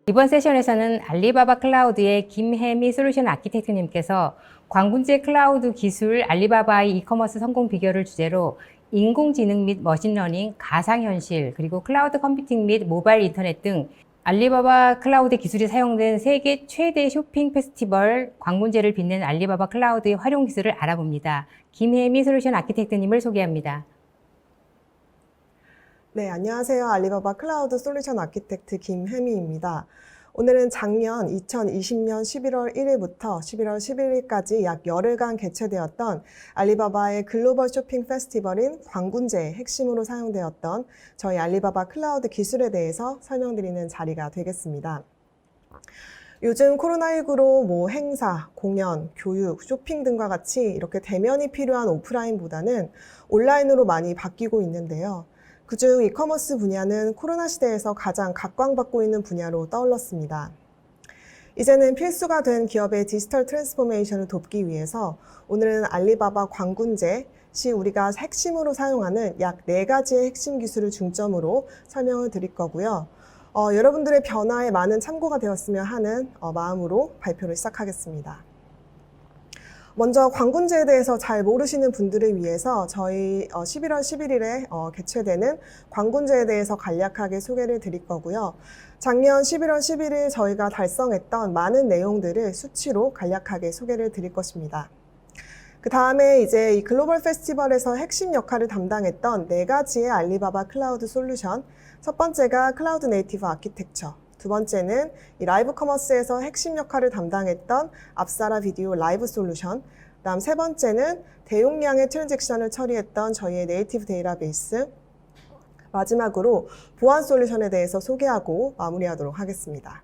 이번 세션에서는 알리바바 클라우드의 김혜미 솔루션 아키텍트님께서 광군제 클라우드 기술 알리바바의 이커머스 성공 비결을 주제로 인공지능 및 머신러닝, 가상현실, 그리고 클라우드 컴퓨팅 및 모바일 인터넷 등 알리바바 클라우드 기술이 사용된 세계 최대 쇼핑 페스티벌 광군제를 빛낸 알리바바 클라우드의 활용 기술을 알아봅니다. 김혜미 솔루션 아키텍트님을 소개합니다. 네, 안녕하세요. 알리바바 클라우드 솔루션 아키텍트 김혜미입니다. 오늘은 작년 2020년 11월 1일부터 11월 11일까지 약 열흘간 개최되었던 알리바바의 글로벌 쇼핑 페스티벌인 광군제의 핵심으로 사용되었던 저희 알리바바 클라우드 기술에 대해서 설명드리는 자리가 되겠습니다. 요즘 코로나19로 행사, 공연, 교육, 쇼핑 등과 같이 이렇게 대면이 필요한 오프라인보다는 온라인으로 많이 바뀌고 있는데요. 그중 이커머스 분야는 코로나 시대에서 가장 각광받고 있는 분야로 떠올랐습니다. 이제는 필수가 된 기업의 디지털 트랜스포메이션을 돕기 위해서 오늘은 알리바바 광군제 시 우리가 핵심으로 사용하는 약 4가지의 핵심 기술을 중점으로 설명을 드릴 거고요. 여러분들의 변화에 많은 참고가 되었으면 하는 마음으로 발표를 시작하겠습니다. 먼저 광군제에 대해서 잘 모르시는 분들을 위해서 저희 11월 11일에 개최되는 광군제에 대해서 간략하게 소개를 드릴 거고요. 작년 11월 11일 저희가 달성했던 많은 내용들을 수치로 간략하게 소개를 드릴 것입니다. 그 다음에 이제 이 글로벌 페스티벌에서 핵심 역할을 담당했던 4가지의 알리바바 클라우드 솔루션. 첫 번째가 클라우드 네이티브 아키텍처. 두 번째는 이 라이브 커머스에서 핵심 역할을 담당했던 앞사라 비디오 라이브 솔루션. 그다음 세 번째는 대용량의 트랜잭션을 처리했던 저희의 네이티브 데이터베이스. 마지막으로 보안 솔루션에 대해서 소개하고 마무리하도록 하겠습니다.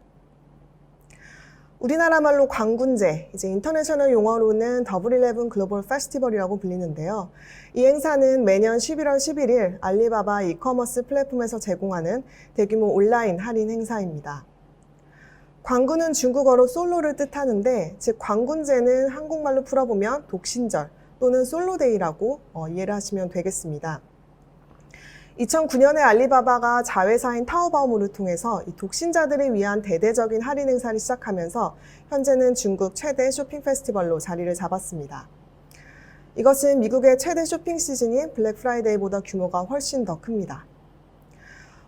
우리나라 말로 광군제, 이제 인터내셔널 용어로는 W11 글로벌 페스티벌이라고 불리는데요. 이 행사는 매년 11월 11일 알리바바 이커머스 플랫폼에서 제공하는 대규모 온라인 할인 행사입니다. 광군은 중국어로 솔로를 뜻하는데, 즉 광군제는 한국말로 풀어보면 독신절 또는 솔로데이라고 이해를 하시면 되겠습니다. 2009년에 알리바바가 자회사인 타오바오몰을 통해서 이 독신자들을 위한 대대적인 할인 행사를 시작하면서 현재는 중국 최대 쇼핑 페스티벌로 자리를 잡았습니다. 이것은 미국의 최대 쇼핑 시즌인 블랙 프라이데이보다 규모가 훨씬 더 큽니다.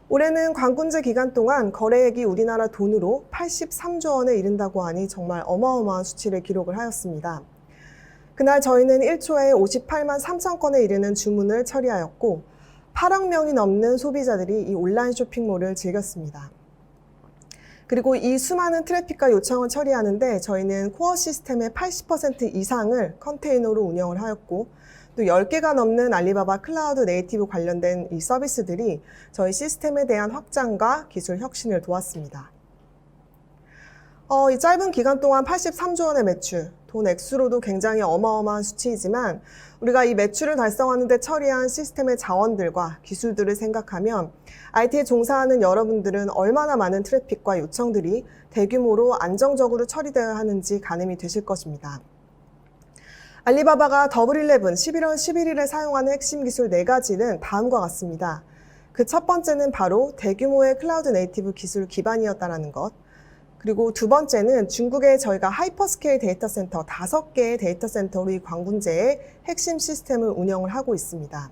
올해는 광군제 기간 동안 거래액이 우리나라 돈으로 83조 원에 이른다고 하니 정말 어마어마한 수치를 기록을 하였습니다. 그날 저희는 1초에 58만 3천 건에 이르는 주문을 처리하였고 8억 명이 넘는 소비자들이 이 온라인 쇼핑몰을 즐겼습니다. 그리고 이 수많은 트래픽과 요청을 처리하는데 저희는 코어 시스템의 80% 이상을 컨테이너로 운영을 하였고 또 10개가 넘는 알리바바 클라우드 네이티브 관련된 이 서비스들이 저희 시스템에 대한 확장과 기술 혁신을 도왔습니다. 이 짧은 기간 동안 83조 원의 매출, 돈 액수로도 굉장히 어마어마한 수치이지만 우리가 이 매출을 달성하는 데 처리한 시스템의 자원들과 기술들을 생각하면 IT에 종사하는 여러분들은 얼마나 많은 트래픽과 요청들이 대규모로 안정적으로 처리되어야 하는지 가늠이 되실 것입니다. 알리바바가 W11 11월 11일에 사용하는 핵심 기술 4가지는 다음과 같습니다. 그 첫 번째는 바로 대규모의 클라우드 네이티브 기술 기반이었다는 것. 그리고 두 번째는 중국에 저희가 하이퍼스케일 데이터 센터 5개의 데이터 센터로 이 광군제의 핵심 시스템을 운영을 하고 있습니다.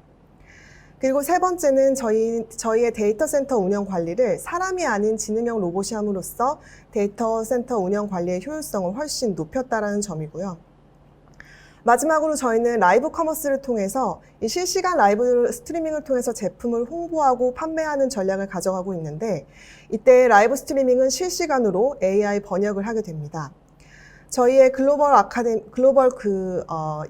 그리고 세 번째는 저희의 데이터 센터 운영 관리를 사람이 아닌 지능형 로봇이 함으로써 데이터 센터 운영 관리의 효율성을 훨씬 높였다는 점이고요. 마지막으로 저희는 라이브 커머스를 통해서 이 실시간 라이브 스트리밍을 통해서 제품을 홍보하고 판매하는 전략을 가져가고 있는데 이때 라이브 스트리밍은 실시간으로 AI 번역을 하게 됩니다. 저희의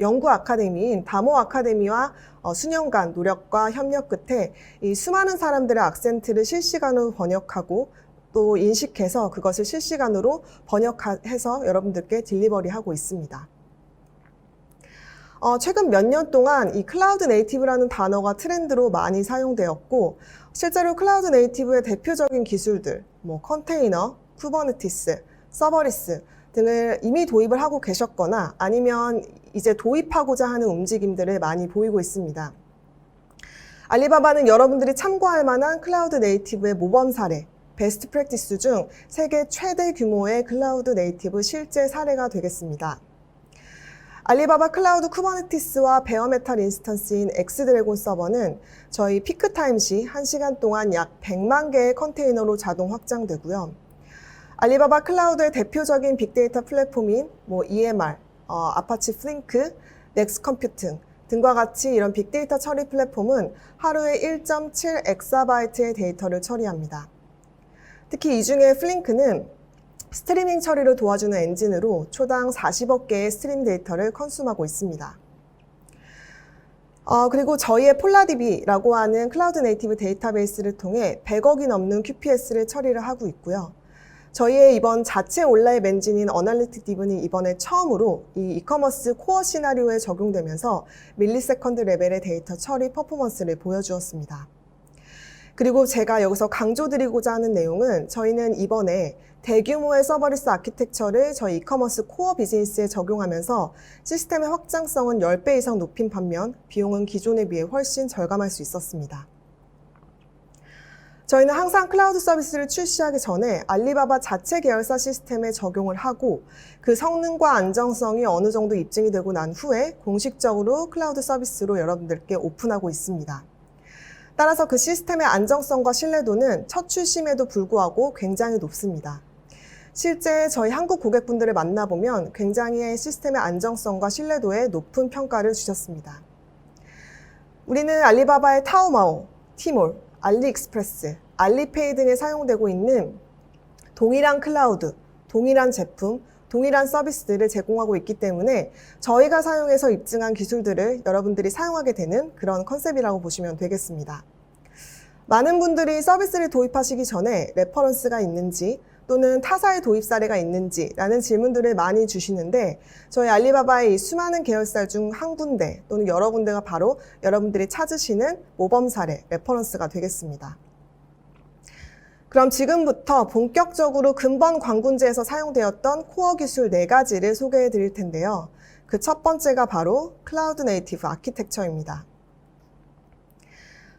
연구 아카데미인 다모 아카데미와 수년간 노력과 협력 끝에 이 수많은 사람들의 악센트를 실시간으로 번역하고 또 인식해서 그것을 실시간으로 번역해서 여러분들께 딜리버리하고 있습니다. 최근 몇 년 동안 이 클라우드 네이티브라는 단어가 트렌드로 많이 사용되었고 실제로 클라우드 네이티브의 대표적인 기술들, 컨테이너, 쿠버네티스, 서버리스 등을 이미 도입을 하고 계셨거나 아니면 이제 도입하고자 하는 움직임들을 많이 보이고 있습니다. 알리바바는 여러분들이 참고할 만한 클라우드 네이티브의 모범 사례, 베스트 프랙티스 중 세계 최대 규모의 클라우드 네이티브 실제 사례가 되겠습니다. 알리바바 클라우드 쿠버네티스와 베어메탈 인스턴스인 엑스드래곤 서버는 저희 피크타임 시 1시간 동안 약 100만 개의 컨테이너로 자동 확장되고요. 알리바바 클라우드의 대표적인 빅데이터 플랫폼인 EMR, 아파치 플링크, 넥스컴퓨팅 등과 같이 이런 빅데이터 처리 플랫폼은 하루에 1.7 엑사바이트의 데이터를 처리합니다. 특히 이 중에 플링크는 스트리밍 처리를 도와주는 엔진으로 초당 40억 개의 스트림 데이터를 컨숨하고 있습니다. 그리고 저희의 폴라DB라고 하는 클라우드 네이티브 데이터베이스를 통해 100억이 넘는 QPS를 처리를 하고 있고요. 저희의 이번 자체 온라인 엔진인 어널리틱DB는 이번에 처음으로 이 이커머스 코어 시나리오에 적용되면서 밀리세컨드 레벨의 데이터 처리 퍼포먼스를 보여주었습니다. 그리고 제가 여기서 강조드리고자 하는 내용은 저희는 이번에 대규모의 서버리스 아키텍처를 저희 이커머스 코어 비즈니스에 적용하면서 시스템의 확장성은 10배 이상 높인 반면 비용은 기존에 비해 훨씬 절감할 수 있었습니다. 저희는 항상 클라우드 서비스를 출시하기 전에 알리바바 자체 계열사 시스템에 적용을 하고 그 성능과 안정성이 어느 정도 입증이 되고 난 후에 공식적으로 클라우드 서비스로 여러분들께 오픈하고 있습니다. 따라서 그 시스템의 안정성과 신뢰도는 첫 출시임에도 불구하고 굉장히 높습니다. 실제 저희 한국 고객분들을 만나보면 굉장히 시스템의 안정성과 신뢰도에 높은 평가를 주셨습니다. 우리는 알리바바의 타오마오, 티몰, 알리익스프레스, 알리페이 등에 사용되고 있는 동일한 클라우드, 동일한 제품, 동일한 서비스들을 제공하고 있기 때문에 저희가 사용해서 입증한 기술들을 여러분들이 사용하게 되는 그런 컨셉이라고 보시면 되겠습니다. 많은 분들이 서비스를 도입하시기 전에 레퍼런스가 있는지 또는 타사의 도입 사례가 있는지라는 질문들을 많이 주시는데 저희 알리바바의 이 수많은 계열사 중 한 군데 또는 여러 군데가 바로 여러분들이 찾으시는 모범 사례, 레퍼런스가 되겠습니다. 그럼 지금부터 본격적으로 근본 광군제에서 사용되었던 코어 기술 4가지를 소개해 드릴 텐데요. 그 첫 번째가 바로 클라우드 네이티브 아키텍처입니다.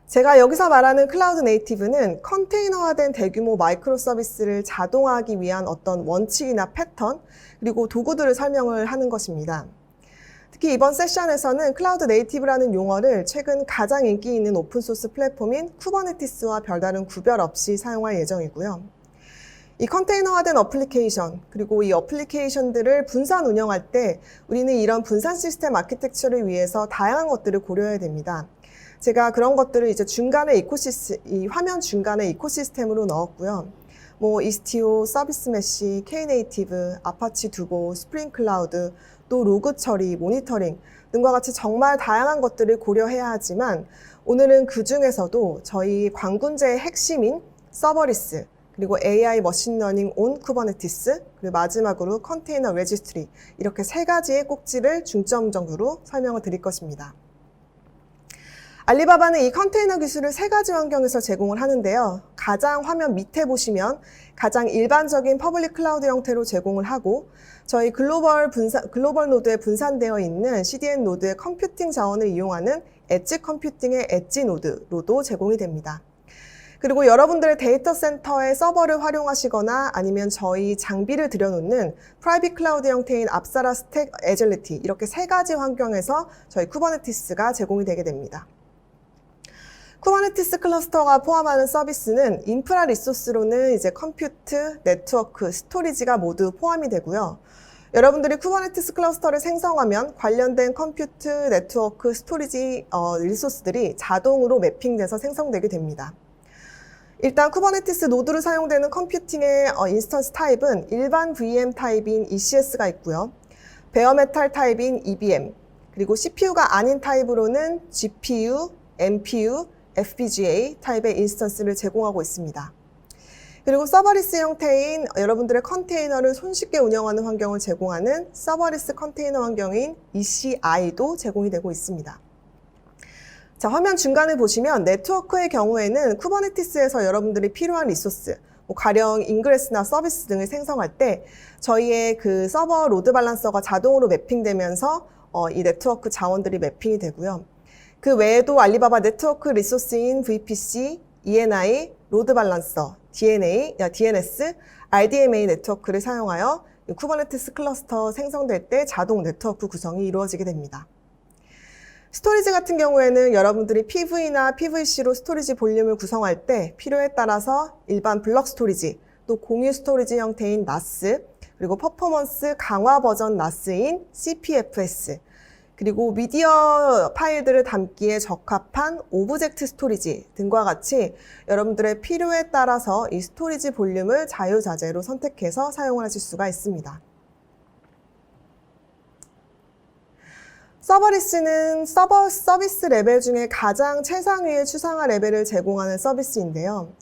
제가 여기서 말하는 클라우드 네이티브는 컨테이너화된 대규모 마이크로 서비스를 자동화하기 위한 어떤 원칙이나 패턴, 그리고 도구들을 설명을 하는 것입니다. 특히 이번 세션에서는 클라우드 네이티브라는 용어를 최근 가장 인기 있는 오픈소스 플랫폼인 쿠버네티스와 별다른 구별 없이 사용할 예정이고요. 이 컨테이너화된 어플리케이션, 그리고 이 어플리케이션들을 분산 운영할 때 우리는 이런 분산 시스템 아키텍처를 위해서 다양한 것들을 고려해야 됩니다. 제가 그런 것들을 이제 중간에 이 화면 중간에 이코시스템으로 넣었고요. 이스티오, 서비스 메시, K네이티브, 아파치 두고, 스프링 클라우드, 또 로그 처리, 모니터링 등과 같이 정말 다양한 것들을 고려해야 하지만 오늘은 그 중에서도 저희 광군제의 핵심인 서버리스, 그리고 AI 머신러닝 온 쿠버네티스, 그리고 마지막으로 컨테이너 레지스트리 이렇게 3가지의 꼭지를 중점적으로 설명을 드릴 것입니다. 알리바바는 이 컨테이너 기술을 3가지 환경에서 제공을 하는데요. 가장 화면 밑에 보시면 가장 일반적인 퍼블릭 클라우드 형태로 제공을 하고 저희 글로벌 노드에 분산되어 있는 CDN 노드의 컴퓨팅 자원을 이용하는 엣지 컴퓨팅의 엣지 노드로도 제공이 됩니다. 그리고 여러분들의 데이터 센터의 서버를 활용하시거나 아니면 저희 장비를 들여놓는 프라이빗 클라우드 형태인 앞사라 스택 애질리티 이렇게 3가지 환경에서 저희 쿠버네티스가 제공이 되게 됩니다. 쿠버네티스 클러스터가 포함하는 서비스는 인프라 리소스로는 이제 컴퓨트, 네트워크, 스토리지가 모두 포함이 되고요. 여러분들이 쿠버네티스 클러스터를 생성하면 관련된 컴퓨트, 네트워크, 스토리지 리소스들이 자동으로 매핑돼서 생성되게 됩니다. 일단 쿠버네티스 노드로 사용되는 컴퓨팅의 인스턴스 타입은 일반 VM 타입인 ECS가 있고요. 베어메탈 타입인 EBM, 그리고 CPU가 아닌 타입으로는 GPU, NPU, FPGA 타입의 인스턴스를 제공하고 있습니다. 그리고 서버리스 형태인 여러분들의 컨테이너를 손쉽게 운영하는 환경을 제공하는 서버리스 컨테이너 환경인 ECI도 제공이 되고 있습니다. 자, 화면 중간에 보시면 네트워크의 경우에는 쿠버네티스에서 여러분들이 필요한 리소스, 가령 인그레스나 서비스 등을 생성할 때 저희의 그 서버 로드 밸런서가 자동으로 매핑되면서 이 네트워크 자원들이 매핑이 되고요. 그 외에도 알리바바 네트워크 리소스인 VPC, ENI, 로드 밸런서, DNS, RDMA 네트워크를 사용하여 쿠버네티스 클러스터 생성될 때 자동 네트워크 구성이 이루어지게 됩니다. 스토리지 같은 경우에는 여러분들이 PV나 PVC로 스토리지 볼륨을 구성할 때 필요에 따라서 일반 블럭 스토리지, 또 공유 스토리지 형태인 NAS, 그리고 퍼포먼스 강화 버전 NAS인 CPFS, 그리고 미디어 파일들을 담기에 적합한 오브젝트 스토리지 등과 같이 여러분들의 필요에 따라서 이 스토리지 볼륨을 자유자재로 선택해서 사용을 하실 수가 있습니다. 서버리스는 서비스 레벨 중에 가장 최상위의 추상화 레벨을 제공하는 서비스인데요.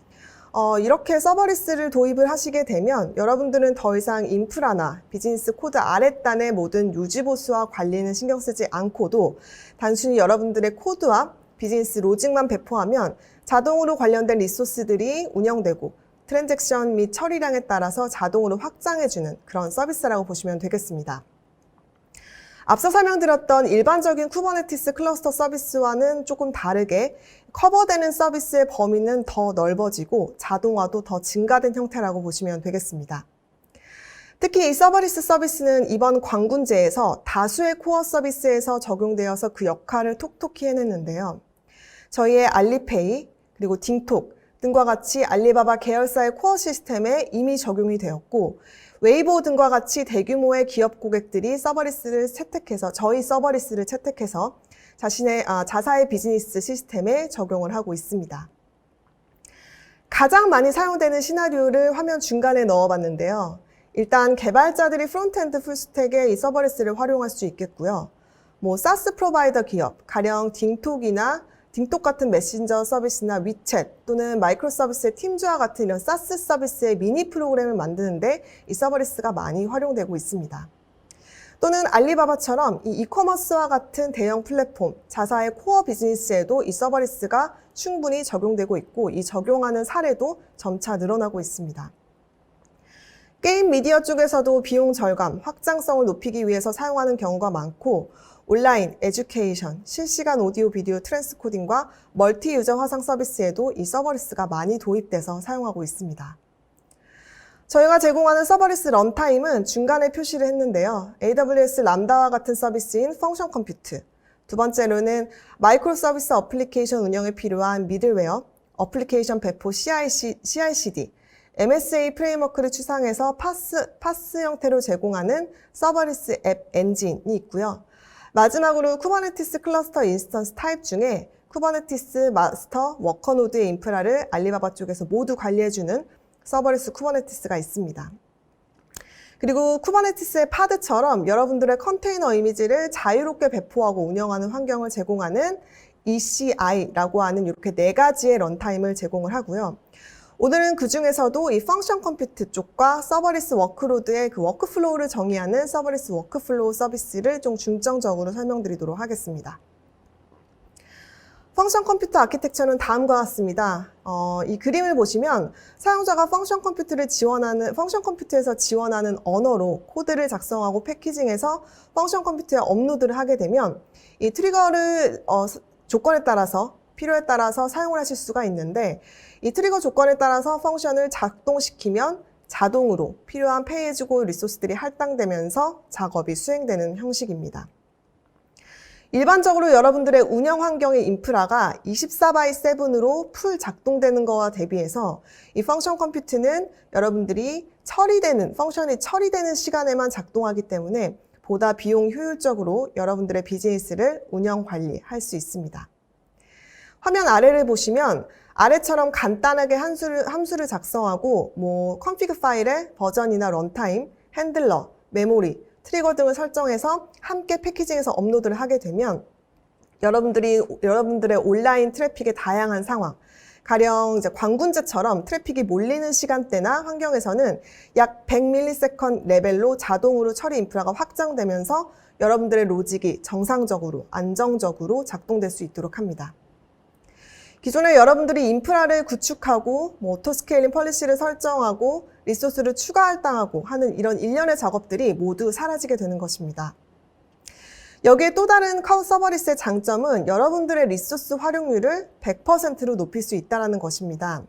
이렇게 서버리스를 도입을 하시게 되면 여러분들은 더 이상 인프라나 비즈니스 코드 아랫단의 모든 유지보수와 관리는 신경 쓰지 않고도 단순히 여러분들의 코드와 비즈니스 로직만 배포하면 자동으로 관련된 리소스들이 운영되고 트랜잭션 및 처리량에 따라서 자동으로 확장해주는 그런 서비스라고 보시면 되겠습니다. 앞서 설명드렸던 일반적인 쿠버네티스 클러스터 서비스와는 조금 다르게 커버되는 서비스의 범위는 더 넓어지고 자동화도 더 증가된 형태라고 보시면 되겠습니다. 특히 이 서버리스 서비스는 이번 광군제에서 다수의 코어 서비스에서 적용되어서 그 역할을 톡톡히 해냈는데요. 저희의 알리페이, 그리고 딩톡 등과 같이 알리바바 계열사의 코어 시스템에 이미 적용이 되었고, 웨이보 등과 같이 대규모의 기업 고객들이 저희 서버리스를 채택해서 자신의 자사의 비즈니스 시스템에 적용을 하고 있습니다. 가장 많이 사용되는 시나리오를 화면 중간에 넣어봤는데요. 일단 개발자들이 프론트엔드 풀스택에 이 서버리스를 활용할 수 있겠고요. 사스 프로바이더 기업, 가령 딩톡 같은 메신저 서비스나 위챗 또는 마이크로 서비스의 팀즈와 같은 이런 사스 서비스의 미니 프로그램을 만드는데 이 서버리스가 많이 활용되고 있습니다. 또는 알리바바처럼 이 이커머스와 같은 대형 플랫폼, 자사의 코어 비즈니스에도 이 서버리스가 충분히 적용되고 있고 이 적용하는 사례도 점차 늘어나고 있습니다. 게임 미디어 쪽에서도 비용 절감, 확장성을 높이기 위해서 사용하는 경우가 많고 온라인, 에듀케이션, 실시간 오디오 비디오 트랜스코딩과 멀티 유저 화상 서비스에도 이 서버리스가 많이 도입돼서 사용하고 있습니다. 저희가 제공하는 서버리스 런타임은 중간에 표시를 했는데요. AWS 람다와 같은 서비스인 펑션 컴퓨트, 두 번째로는 마이크로 서비스 어플리케이션 운영에 필요한 미들웨어, 어플리케이션 배포 CI/CD, MSA 프레임워크를 추상해서 파스 형태로 제공하는 서버리스 앱 엔진이 있고요. 마지막으로 쿠버네티스 클러스터 인스턴스 타입 중에 쿠버네티스 마스터 워커노드의 인프라를 알리바바 쪽에서 모두 관리해주는 서버리스 쿠버네티스가 있습니다. 그리고 쿠버네티스의 파드처럼 여러분들의 컨테이너 이미지를 자유롭게 배포하고 운영하는 환경을 제공하는 ECI라고 하는 이렇게 4가지의 런타임을 제공을 하고요. 오늘은 그 중에서도 이 펑션 컴퓨트 쪽과 서버리스 워크로드의 그 워크플로우를 정의하는 서버리스 워크플로우 서비스를 좀 중점적으로 설명드리도록 하겠습니다. 펑션 컴퓨터 아키텍처는 다음과 같습니다. 이 그림을 보시면 사용자가 펑션 컴퓨터에서 지원하는 언어로 코드를 작성하고 패키징해서 펑션 컴퓨터에 업로드를 하게 되면 이 트리거를 조건에 따라서 필요에 따라서 사용을 하실 수가 있는데 이 트리거 조건에 따라서 펑션을 작동시키면 자동으로 필요한 페이지고 리소스들이 할당되면서 작업이 수행되는 형식입니다. 일반적으로 여러분들의 운영 환경의 인프라가 24x7으로 풀 작동되는 것과 대비해서 이 펑션 컴퓨트는 여러분들이 펑션이 처리되는 시간에만 작동하기 때문에 보다 비용 효율적으로 여러분들의 비즈니스를 운영 관리할 수 있습니다. 화면 아래를 보시면 아래처럼 간단하게 함수를 작성하고 config 파일에 버전이나 런타임, 핸들러, 메모리, 트리거 등을 설정해서 함께 패키징해서 업로드를 하게 되면 여러분들의 온라인 트래픽의 다양한 상황, 가령 이제 광군제처럼 트래픽이 몰리는 시간대나 환경에서는 약 100ms 레벨로 자동으로 처리 인프라가 확장되면서 여러분들의 로직이 정상적으로, 안정적으로 작동될 수 있도록 합니다. 기존에 여러분들이 인프라를 구축하고 오토스케일링 폴리시를 설정하고 리소스를 추가 할당하고 하는 이런 일련의 작업들이 모두 사라지게 되는 것입니다. 여기에 또 다른 서버리스의 장점은 여러분들의 리소스 활용률을 100%로 높일 수 있다는 것입니다.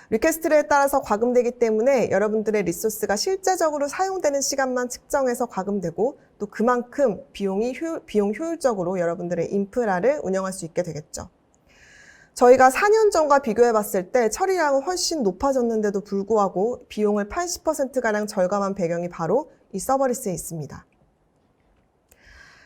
리퀘스트에 따라서 과금되기 때문에 여러분들의 리소스가 실제적으로 사용되는 시간만 측정해서 과금되고 또 그만큼 비용 효율적으로 여러분들의 인프라를 운영할 수 있게 되겠죠. 저희가 4년 전과 비교해 봤을 때 처리량은 훨씬 높아졌는데도 불구하고 비용을 80%가량 절감한 배경이 바로 이 서버리스에 있습니다.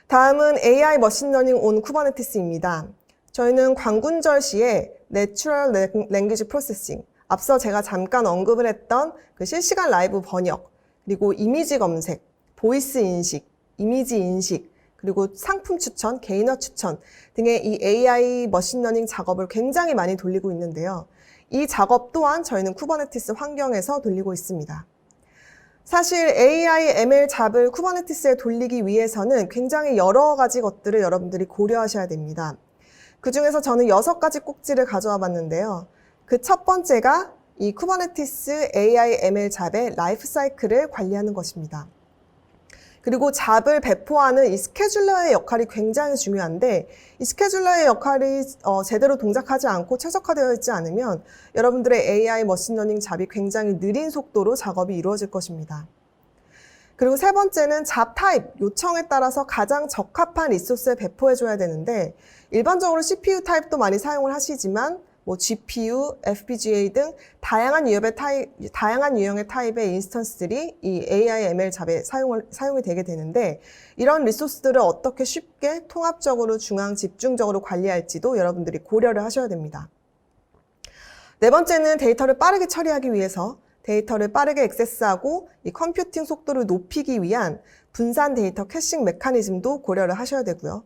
다음은 AI 머신러닝 온 쿠버네티스입니다. 저희는 광군절 시에 Natural Language Processing, 앞서 제가 잠깐 언급을 했던 그 실시간 라이브 번역, 그리고 이미지 검색, 보이스 인식, 이미지 인식, 그리고 상품 추천, 개인화 추천 등의 이 AI 머신러닝 작업을 굉장히 많이 돌리고 있는데요. 이 작업 또한 저희는 쿠버네티스 환경에서 돌리고 있습니다. 사실 AI, ML 잡을 쿠버네티스에 돌리기 위해서는 굉장히 여러 가지 것들을 여러분들이 고려하셔야 됩니다. 그 중에서 저는 6가지 꼭지를 가져와 봤는데요. 그 첫 번째가 이 쿠버네티스 AI, ML 잡의 라이프 사이클을 관리하는 것입니다. 그리고 잡을 배포하는 이 스케줄러의 역할이 굉장히 중요한데 이 스케줄러의 역할이 제대로 동작하지 않고 최적화되어 있지 않으면 여러분들의 AI 머신러닝 잡이 굉장히 느린 속도로 작업이 이루어질 것입니다. 그리고 세 번째는 잡 타입, 요청에 따라서 가장 적합한 리소스를 배포해줘야 되는데 일반적으로 CPU 타입도 많이 사용을 하시지만 GPU, FPGA 등 다양한 유형의 타입의 인스턴스들이 이 AI, ML 잡에 사용이 되게 되는데 이런 리소스들을 어떻게 쉽게 통합적으로 집중적으로 관리할지도 여러분들이 고려를 하셔야 됩니다. 네 번째는 데이터를 빠르게 처리하기 위해서 데이터를 빠르게 액세스하고 이 컴퓨팅 속도를 높이기 위한 분산 데이터 캐싱 메커니즘도 고려를 하셔야 되고요.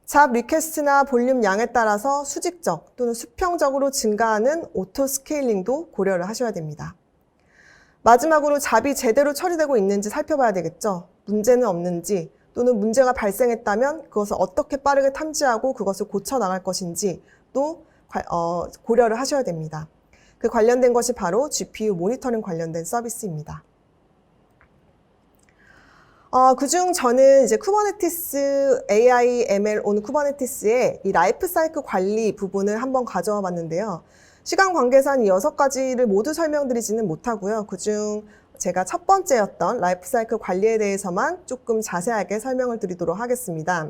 잡 리퀘스트나 볼륨 양에 따라서 수직적 또는 수평적으로 증가하는 오토 스케일링도 고려를 하셔야 됩니다. 마지막으로 잡이 제대로 처리되고 있는지 살펴봐야 되겠죠. 문제는 없는지 또는 문제가 발생했다면 그것을 어떻게 빠르게 탐지하고 그것을 고쳐 나갈 것인지 또 고려를 하셔야 됩니다. 그 관련된 것이 바로 GPU 모니터링 관련된 서비스입니다. 그중 저는 이제 쿠버네티스 AI ML 온 쿠버네티스의 이 라이프 사이클 관리 부분을 한번 가져와 봤는데요. 시간 관계상 이 6가지를 모두 설명드리지는 못하고요. 그중 제가 첫 번째였던 라이프 사이클 관리에 대해서만 조금 자세하게 설명을 드리도록 하겠습니다.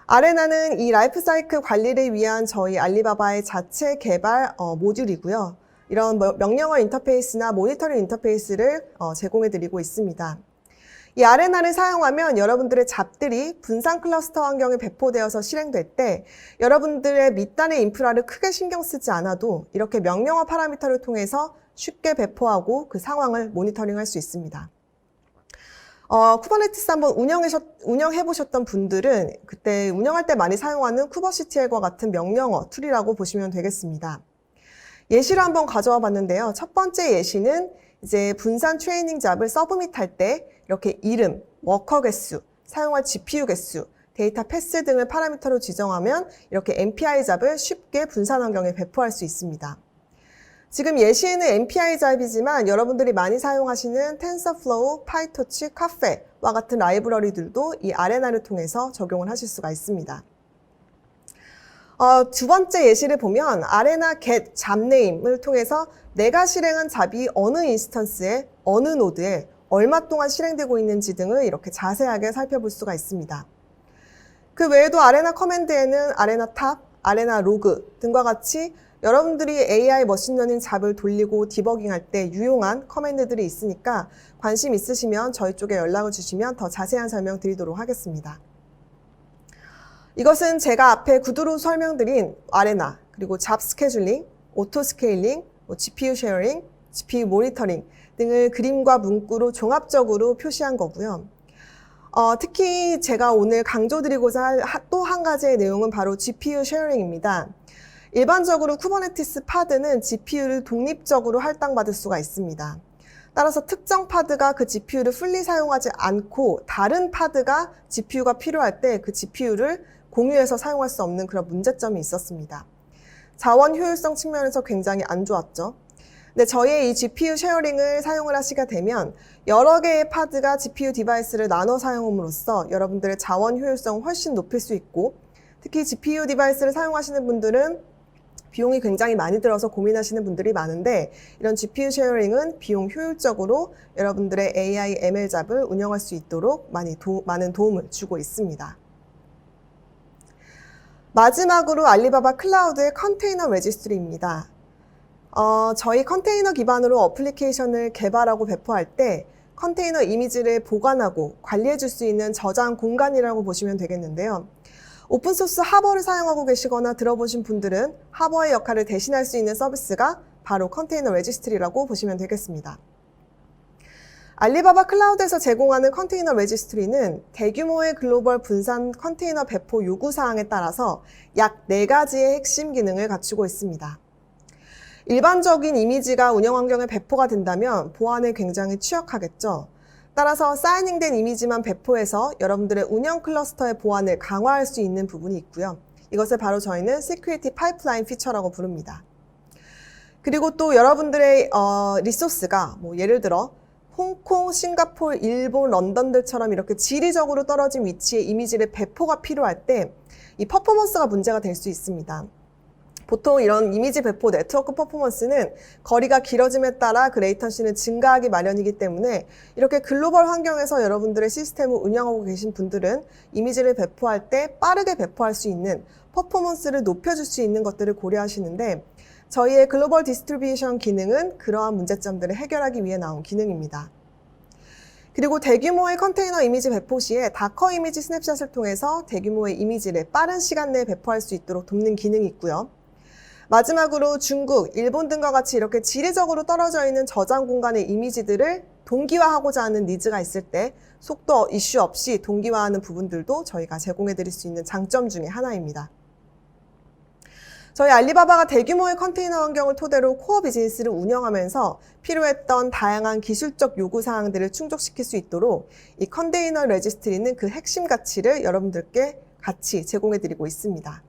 아레나는 이 라이프 사이클 관리를 위한 저희 알리바바의 자체 개발 모듈이고요. 이런 명령어 인터페이스나 모니터링 인터페이스를 제공해 드리고 있습니다. 이 아레나를 사용하면 여러분들의 잡들이 분산 클러스터 환경에 배포되어서 실행될 때 여러분들의 밑단의 인프라를 크게 신경 쓰지 않아도 이렇게 명령어 파라미터를 통해서 쉽게 배포하고 그 상황을 모니터링할 수 있습니다. 쿠버네티스 한번 운영해 보셨던 분들은 그때 운영할 때 많이 사용하는 쿠버CTL과 같은 명령어 툴이라고 보시면 되겠습니다. 예시를 한번 가져와 봤는데요. 첫 번째 예시는 이제 분산 트레이닝 잡을 서브밋 할 때 이렇게 이름, 워커 개수, 사용할 GPU 개수, 데이터 패스 등을 파라미터로 지정하면 이렇게 MPI 잡을 쉽게 분산 환경에 배포할 수 있습니다. 지금 예시에는 MPI 잡이지만 여러분들이 많이 사용하시는 텐서플로우, 파이토치, 카페와 같은 라이브러리들도 이 아레나를 통해서 적용을 하실 수가 있습니다. 두 번째 예시를 보면 아레나 get 잡네임을 통해서 내가 실행한 잡이 어느 인스턴스에, 어느 노드에 얼마 동안 실행되고 있는지 등을 이렇게 자세하게 살펴볼 수가 있습니다. 그 외에도 아레나 커맨드에는 아레나 탑, 아레나 로그 등과 같이 여러분들이 AI 머신러닝 잡을 돌리고 디버깅할 때 유용한 커맨드들이 있으니까 관심 있으시면 저희 쪽에 연락을 주시면 더 자세한 설명 드리도록 하겠습니다. 이것은 제가 앞에 구두로 설명드린 아레나, 그리고 잡 스케줄링, 오토 스케일링, GPU 쉐어링, GPU 모니터링 등을 그림과 문구로 종합적으로 표시한 거고요. 특히 제가 오늘 강조드리고자 할 또 한 가지의 내용은 바로 GPU 쉐어링입니다. 일반적으로 쿠버네티스 파드는 GPU를 독립적으로 할당받을 수가 있습니다. 따라서 특정 파드가 그 GPU를 풀리 사용하지 않고 다른 파드가 GPU가 필요할 때 그 GPU를 공유해서 사용할 수 없는 그런 문제점이 있었습니다. 자원 효율성 측면에서 굉장히 안 좋았죠. 근데 저희의 이 GPU 쉐어링을 사용을 하시게 되면 여러 개의 파드가 GPU 디바이스를 나눠 사용함으로써 여러분들의 자원 효율성을 훨씬 높일 수 있고 특히 GPU 디바이스를 사용하시는 분들은 비용이 굉장히 많이 들어서 고민하시는 분들이 많은데 이런 GPU 쉐어링은 비용 효율적으로 여러분들의 AI, ML 잡을 운영할 수 있도록 많은 도움을 주고 있습니다. 마지막으로 알리바바 클라우드의 컨테이너 레지스트리입니다. 저희 컨테이너 기반으로 어플리케이션을 개발하고 배포할 때 컨테이너 이미지를 보관하고 관리해 줄 수 있는 저장 공간이라고 보시면 되겠는데요. 오픈소스 하버를 사용하고 계시거나 들어보신 분들은 하버의 역할을 대신할 수 있는 서비스가 바로 컨테이너 레지스트리라고 보시면 되겠습니다. 알리바바 클라우드에서 제공하는 컨테이너 레지스트리는 대규모의 글로벌 분산 컨테이너 배포 요구사항에 따라서 약 4가지의 핵심 기능을 갖추고 있습니다. 일반적인 이미지가 운영 환경에 배포가 된다면 보안에 굉장히 취약하겠죠. 따라서 사이닝된 이미지만 배포해서 여러분들의 운영 클러스터의 보안을 강화할 수 있는 부분이 있고요. 이것을 바로 저희는 Security Pipeline 피처라고 부릅니다. 그리고 또 여러분들의 리소스가 예를 들어 홍콩, 싱가포르, 일본, 런던들처럼 이렇게 지리적으로 떨어진 위치에 이미지를 배포가 필요할 때 이 퍼포먼스가 문제가 될 수 있습니다. 보통 이런 이미지 배포 네트워크 퍼포먼스는 거리가 길어짐에 따라 그 레이턴시는 증가하기 마련이기 때문에 이렇게 글로벌 환경에서 여러분들의 시스템을 운영하고 계신 분들은 이미지를 배포할 때 빠르게 배포할 수 있는 퍼포먼스를 높여줄 수 있는 것들을 고려하시는데 저희의 글로벌 디스트리뷰션 기능은 그러한 문제점들을 해결하기 위해 나온 기능입니다. 그리고 대규모의 컨테이너 이미지 배포 시에 다커 이미지 스냅샷을 통해서 대규모의 이미지를 빠른 시간 내에 배포할 수 있도록 돕는 기능이 있고요. 마지막으로 중국, 일본 등과 같이 이렇게 지리적으로 떨어져 있는 저장 공간의 이미지들을 동기화하고자 하는 니즈가 있을 때 속도 이슈 없이 동기화하는 부분들도 저희가 제공해 드릴 수 있는 장점 중에 하나입니다. 저희 알리바바가 대규모의 컨테이너 환경을 토대로 코어 비즈니스를 운영하면서 필요했던 다양한 기술적 요구사항들을 충족시킬 수 있도록 이 컨테이너 레지스트리는 그 핵심 가치를 여러분들께 같이 제공해 드리고 있습니다.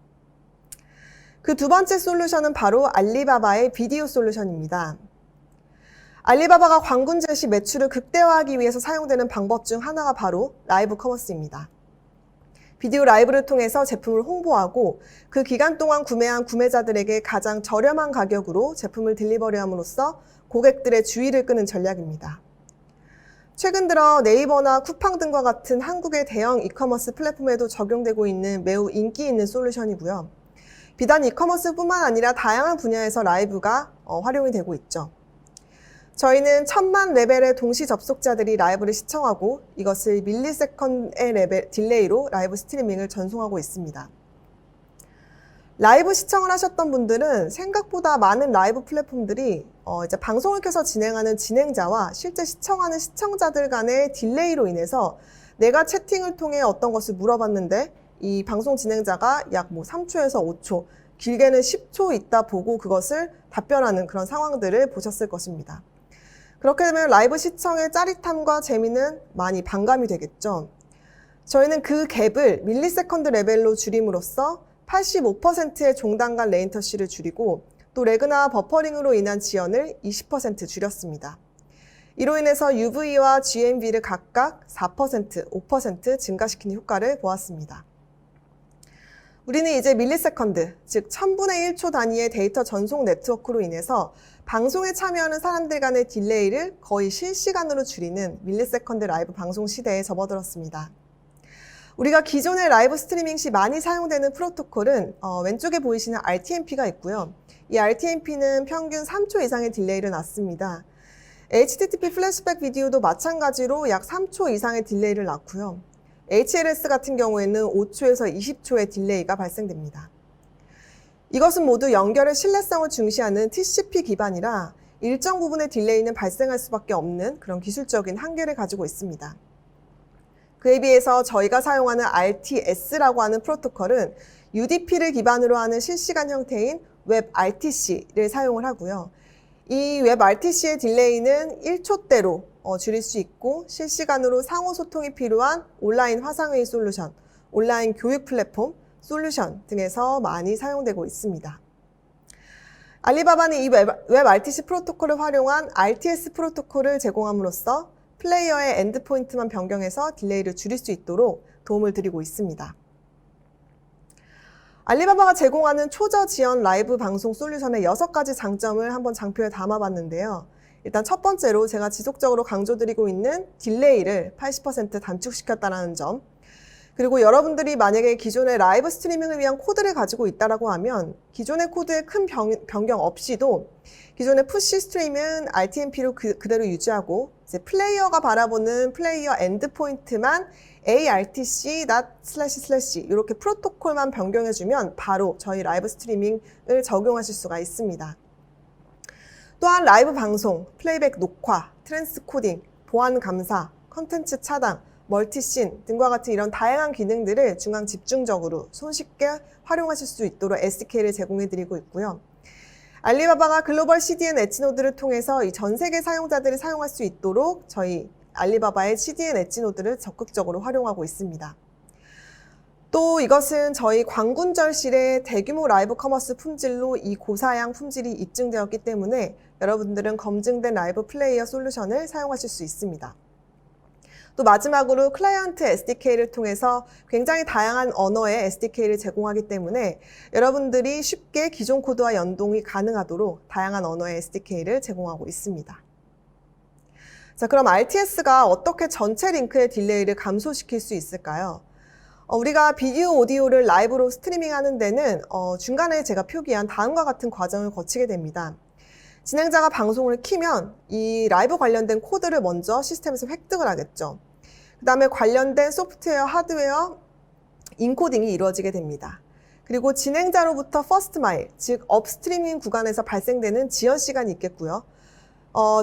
그 두 번째 솔루션은 바로 알리바바의 비디오 솔루션입니다. 알리바바가 광군 제시 매출을 극대화하기 위해서 사용되는 방법 중 하나가 바로 라이브 커머스입니다. 비디오 라이브를 통해서 제품을 홍보하고 그 기간 동안 구매한 구매자들에게 가장 저렴한 가격으로 제품을 딜리버리함으로써 고객들의 주의를 끄는 전략입니다. 최근 들어 네이버나 쿠팡 등과 같은 한국의 대형 이커머스 플랫폼에도 적용되고 있는 매우 인기 있는 솔루션이고요. 비단 이커머스뿐만 아니라 다양한 분야에서 라이브가 활용이 되고 있죠. 저희는 1000만 레벨의 동시 접속자들이 라이브를 시청하고 이것을 밀리세컨드의 레벨 딜레이로 라이브 스트리밍을 전송하고 있습니다. 라이브 시청을 하셨던 분들은 생각보다 많은 라이브 플랫폼들이 이제 방송을 켜서 진행하는 진행자와 실제 시청하는 시청자들 간의 딜레이로 인해서 내가 채팅을 통해 어떤 것을 물어봤는데 이 방송 진행자가 약 3초에서 5초, 길게는 10초 있다 보고 그것을 답변하는 그런 상황들을 보셨을 것입니다. 그렇게 되면 라이브 시청의 짜릿함과 재미는 많이 반감이 되겠죠. 저희는 그 갭을 밀리세컨드 레벨로 줄임으로써 85%의 종단 간 레인터시를 줄이고 또 레그나 버퍼링으로 인한 지연을 20% 줄였습니다. 이로 인해서 UV와 GMV를 각각 4%, 5% 증가시키는 효과를 보았습니다. 우리는 이제 밀리세컨드, 즉 1000분의 1초 단위의 데이터 전송 네트워크로 인해서 방송에 참여하는 사람들 간의 딜레이를 거의 실시간으로 줄이는 밀리세컨드 라이브 방송 시대에 접어들었습니다. 우리가 기존의 라이브 스트리밍 시 많이 사용되는 프로토콜은 왼쪽에 보이시는 RTMP가 있고요. 이 RTMP는 평균 3초 이상의 딜레이를 낳습니다. HTTP 플래시백 비디오도 마찬가지로 약 3초 이상의 딜레이를 낳고요. HLS 같은 경우에는 5초에서 20초의 딜레이가 발생됩니다. 이것은 모두 연결의 신뢰성을 중시하는 TCP 기반이라 일정 부분의 딜레이는 발생할 수밖에 없는 그런 기술적인 한계를 가지고 있습니다. 그에 비해서 저희가 사용하는 RTS라고 하는 프로토콜은 UDP를 기반으로 하는 실시간 형태인 웹 RTC를 사용을 하고요. 이 웹 RTC의 딜레이는 1초대로 줄일 수 있고 실시간으로 상호 소통이 필요한 온라인 화상회의 솔루션, 온라인 교육 플랫폼 솔루션 등에서 많이 사용되고 있습니다. 알리바바는 이 웹 RTC 프로토콜을 활용한 RTS 프로토콜을 제공함으로써 플레이어의 엔드포인트만 변경해서 딜레이를 줄일 수 있도록 도움을 드리고 있습니다. 알리바바가 제공하는 초저 지연 라이브 방송 솔루션의 6가지 장점을 한번 장표에 담아봤는데요. 일단 첫 번째로 제가 지속적으로 강조드리고 있는 딜레이를 80% 단축시켰다는 점. 그리고 여러분들이 만약에 기존의 라이브 스트리밍을 위한 코드를 가지고 있다라고 하면 기존의 코드에 큰 변경 없이도 기존의 푸시 스트리밍은 RTMP로 그대로 유지하고 이제 플레이어가 바라보는 플레이어 엔드포인트만 ARTC // 이렇게 프로토콜만 변경해주면 바로 저희 라이브 스트리밍을 적용하실 수가 있습니다. 또한 라이브 방송, 플레이백 녹화, 트랜스코딩, 보안 감사, 컨텐츠 차단, 멀티씬 등과 같은 이런 다양한 기능들을 중앙 집중적으로 손쉽게 활용하실 수 있도록 SDK를 제공해드리고 있고요. 알리바바가 글로벌 CDN 엣지 노드를 통해서 이 전 세계 사용자들이 사용할 수 있도록 저희 알리바바의 CDN 엣지 노드를 적극적으로 활용하고 있습니다. 또 이것은 저희 광군절실의 대규모 라이브 커머스 품질로 이 고사양 품질이 입증되었기 때문에 여러분들은 검증된 라이브 플레이어 솔루션을 사용하실 수 있습니다. 또 마지막으로 클라이언트 SDK를 통해서 굉장히 다양한 언어의 SDK를 제공하기 때문에 여러분들이 쉽게 기존 코드와 연동이 가능하도록 다양한 언어의 SDK를 제공하고 있습니다. 자, 그럼 RTS가 어떻게 전체 링크의 딜레이를 감소시킬 수 있을까요? 우리가 비디오, 오디오를 라이브로 스트리밍 하는 데는 중간에 제가 표기한 다음과 같은 과정을 거치게 됩니다. 진행자가 방송을 키면 이 라이브 관련된 코드를 먼저 시스템에서 획득을 하겠죠. 그 다음에 관련된 소프트웨어, 하드웨어, 인코딩이 이루어지게 됩니다. 그리고 진행자로부터 퍼스트 마일, 즉 업스트리밍 구간에서 발생되는 지연 시간이 있겠고요.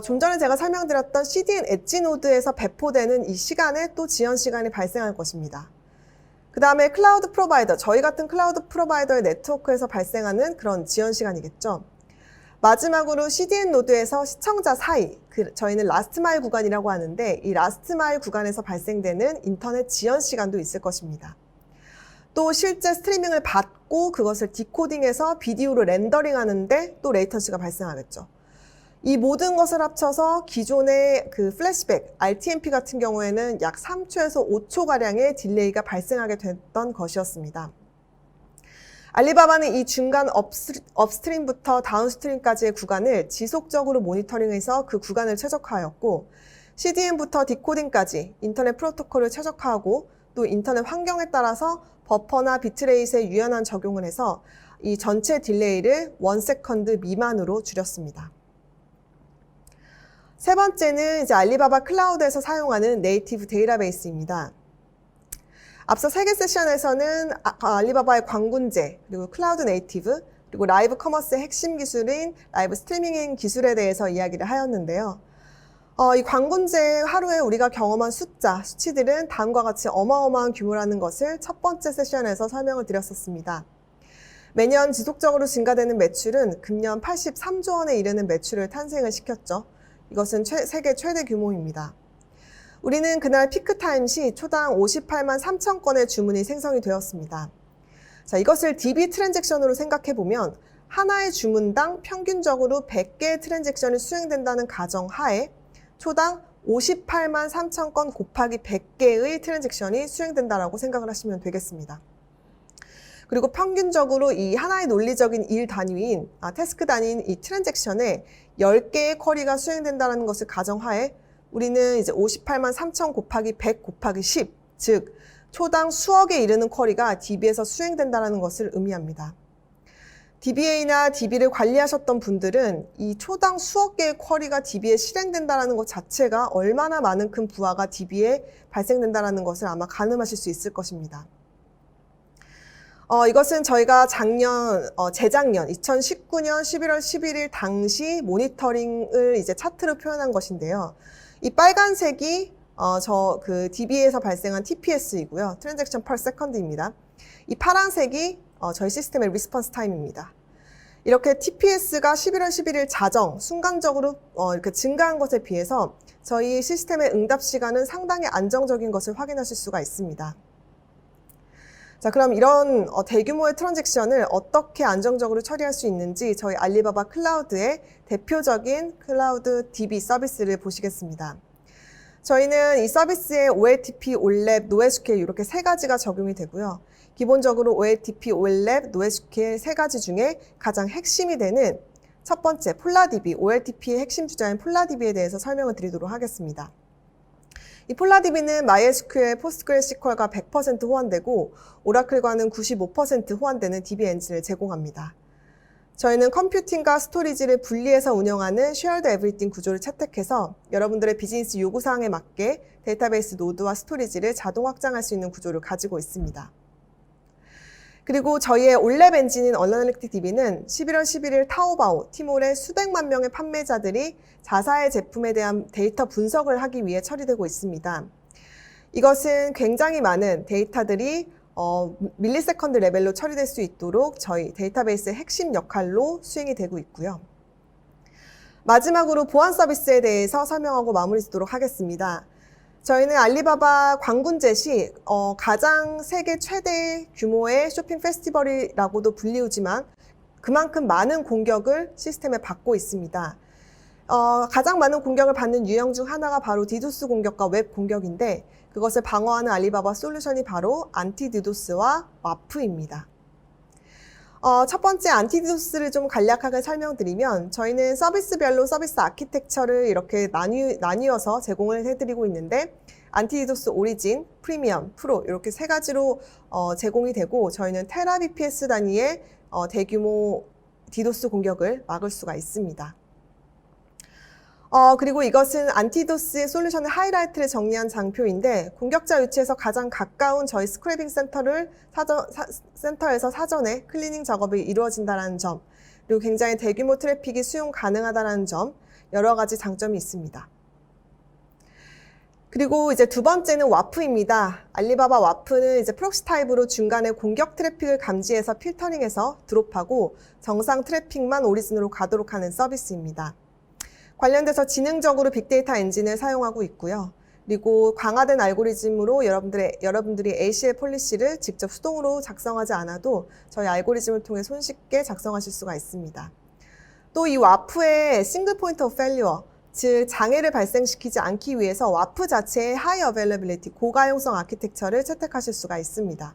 좀 전에 제가 설명드렸던 CDN 엣지 노드에서 배포되는 이 시간에 또 지연 시간이 발생할 것입니다. 그 다음에 클라우드 프로바이더, 저희 같은 클라우드 프로바이더의 네트워크에서 발생하는 그런 지연 시간이겠죠. 마지막으로 CDN 노드에서 시청자 사이, 저희는 라스트 마일 구간이라고 하는데 이 라스트 마일 구간에서 발생되는 인터넷 지연 시간도 있을 것입니다. 또 실제 스트리밍을 받고 그것을 디코딩해서 비디오로 렌더링 하는데 또 레이턴시가 발생하겠죠. 이 모든 것을 합쳐서 기존의 그 플래시백, RTMP 같은 경우에는 약 3초에서 5초가량의 딜레이가 발생하게 됐던 것이었습니다. 알리바바는 이 중간 업스트림부터 다운스트림까지의 구간을 지속적으로 모니터링해서 그 구간을 최적화하였고 CDN부터 디코딩까지 인터넷 프로토콜을 최적화하고 또 인터넷 환경에 따라서 버퍼나 비트레이트에 유연한 적용을 해서 이 전체 딜레이를 1세컨드 미만으로 줄였습니다. 세 번째는 이제 알리바바 클라우드에서 사용하는 네이티브 데이터베이스입니다. 앞서 3개 세션에서는 알리바바의 광군제, 그리고 클라우드 네이티브, 그리고 라이브 커머스의 핵심 기술인 라이브 스트리밍 기술에 대해서 이야기를 하였는데요. 이 광군제 하루에 우리가 경험한 수치들은 다음과 같이 어마어마한 규모라는 것을 첫 번째 세션에서 설명을 드렸었습니다. 매년 지속적으로 증가되는 매출은 금년 83조 원에 이르는 매출을 탄생을 시켰죠. 이것은 세계 최대 규모입니다. 우리는 그날 피크타임 시 초당 58만 3천 건의 주문이 생성이 되었습니다. 자, 이것을 DB 트랜잭션으로 생각해보면 하나의 주문당 평균적으로 100개의 트랜잭션이 수행된다는 가정하에 초당 58만 3천 건 곱하기 100개의 트랜잭션이 수행된다라고 생각을 하시면 되겠습니다. 그리고 평균적으로 이 하나의 논리적인 일 단위인, 태스크 단위인 이 트랜잭션에 10개의 쿼리가 수행된다는 것을 가정하에 우리는 이제 58만 3천 곱하기 100 곱하기 10, 즉 초당 수억에 이르는 쿼리가 DB에서 수행된다는 것을 의미합니다. DBA나 DB를 관리하셨던 분들은 이 초당 수억 개의 쿼리가 DB에 실행된다는 것 자체가 얼마나 많은 큰 부하가 DB에 발생된다는 것을 아마 가늠하실 수 있을 것입니다. 이것은 저희가 재작년 2019년 11월 11일 당시 모니터링을 이제 차트로 표현한 것인데요. 이 빨간색이 DB에서 발생한 TPS이고요. 트랜잭션 per second입니다. 이 파란색이 저희 시스템의 리스폰스 타임입니다. 이렇게 TPS가 11월 11일 자정 순간적으로 이렇게 증가한 것에 비해서 저희 시스템의 응답 시간은 상당히 안정적인 것을 확인하실 수가 있습니다. 자, 그럼 이런 대규모의 트랜잭션을 어떻게 안정적으로 처리할 수 있는지 저희 알리바바 클라우드의 대표적인 클라우드 DB 서비스를 보시겠습니다. 저희는 이 서비스에 OLTP, 올랩, NoSQL 이렇게 3가지가 적용이 되고요. 기본적으로 OLTP, OLAP, NoSQL 세 가지 중에 가장 핵심이 되는 첫 번째 폴라DB, OLTP의 핵심 주자인 폴라DB에 대해서 설명을 드리도록 하겠습니다. 이 폴라DB는 MySQL, PostgreSQL과 100% 호환되고 오라클과는 95% 호환되는 DB 엔진을 제공합니다. 저희는 컴퓨팅과 스토리지를 분리해서 운영하는 Shared Everything 구조를 채택해서 여러분들의 비즈니스 요구사항에 맞게 데이터베이스 노드와 스토리지를 자동 확장할 수 있는 구조를 가지고 있습니다. 그리고 저희의 올랩 엔진인 얼러널리틱 DB는 11월 11일 타오바오, 티몰의 수백만 명의 판매자들이 자사의 제품에 대한 데이터 분석을 하기 위해 처리되고 있습니다. 이것은 굉장히 많은 데이터들이 밀리세컨드 레벨로 처리될 수 있도록 저희 데이터베이스의 핵심 역할로 수행이 되고 있고요. 마지막으로 보안 서비스에 대해서 설명하고 마무리 짓도록 하겠습니다. 저희는 알리바바 광군제시 가장 세계 최대 규모의 쇼핑 페스티벌이라고도 불리우지만 그만큼 많은 공격을 시스템에 받고 있습니다. 가장 많은 공격을 받는 유형 중 하나가 바로 디도스 공격과 웹 공격인데 그것을 방어하는 알리바바 솔루션이 바로 안티디도스와 와프입니다. 첫 번째 안티디도스를 좀 간략하게 설명드리면 저희는 서비스별로 서비스 아키텍처를 이렇게 나뉘어서 제공을 해드리고 있는데 안티디도스 오리진, 프리미엄, 프로 이렇게 세 가지로 제공이 되고 저희는 테라 BPS 단위의 대규모 디도스 공격을 막을 수가 있습니다. 그리고 이것은 안티도스의 솔루션의 하이라이트를 정리한 장표인데 공격자 위치에서 가장 가까운 저희 스크래빙 센터에서 사전에 클리닝 작업이 이루어진다는 점, 그리고 굉장히 대규모 트래픽이 수용 가능하다는 점, 여러 가지 장점이 있습니다. 그리고 이제 두 번째는 와프입니다. 알리바바 와프는 이제 프록시 타입으로 중간에 공격 트래픽을 감지해서 필터링해서 드롭하고 정상 트래픽만 오리진으로 가도록 하는 서비스입니다. 관련돼서 지능적으로 빅데이터 엔진을 사용하고 있고요. 그리고 강화된 알고리즘으로 여러분들이 ACL 폴리시를 직접 수동으로 작성하지 않아도 저희 알고리즘을 통해 손쉽게 작성하실 수가 있습니다. 또 이 와프의 싱글 포인트 오브 페일리어, 즉 장애를 발생시키지 않기 위해서 와프 자체의 하이 어베일러빌리티, 고가용성 아키텍처를 채택하실 수가 있습니다.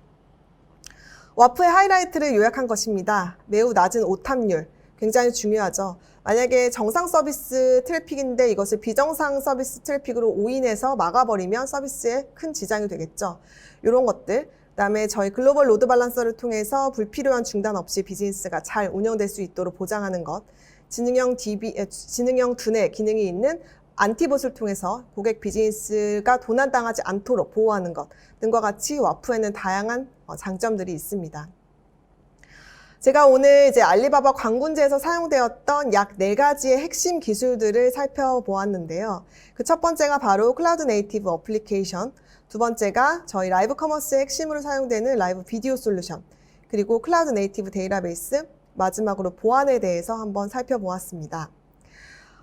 와프의 하이라이트를 요약한 것입니다. 매우 낮은 오탑률, 굉장히 중요하죠. 만약에 정상 서비스 트래픽인데 이것을 비정상 서비스 트래픽으로 오인해서 막아버리면 서비스에 큰 지장이 되겠죠. 이런 것들, 그다음에 저희 글로벌 로드 밸런서를 통해서 불필요한 중단 없이 비즈니스가 잘 운영될 수 있도록 보장하는 것, 지능형 두뇌 기능이 있는 안티봇을 통해서 고객 비즈니스가 도난당하지 않도록 보호하는 것 등과 같이 와프에는 다양한 장점들이 있습니다. 제가 오늘 이제 알리바바 광군제에서 사용되었던 약 4가지의 핵심 기술들을 살펴보았는데요. 그 첫 번째가 바로 클라우드 네이티브 어플리케이션, 두 번째가 저희 라이브 커머스의 핵심으로 사용되는 라이브 비디오 솔루션, 그리고 클라우드 네이티브 데이터베이스, 마지막으로 보안에 대해서 한번 살펴보았습니다.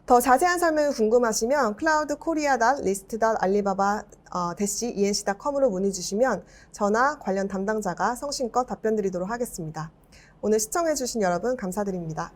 더 자세한 설명이 궁금하시면 cloudkorea.list.alibaba-enc.com으로 문의 주시면 저나 관련 담당자가 성심껏 답변 드리도록 하겠습니다. 오늘 시청해주신 여러분 감사드립니다.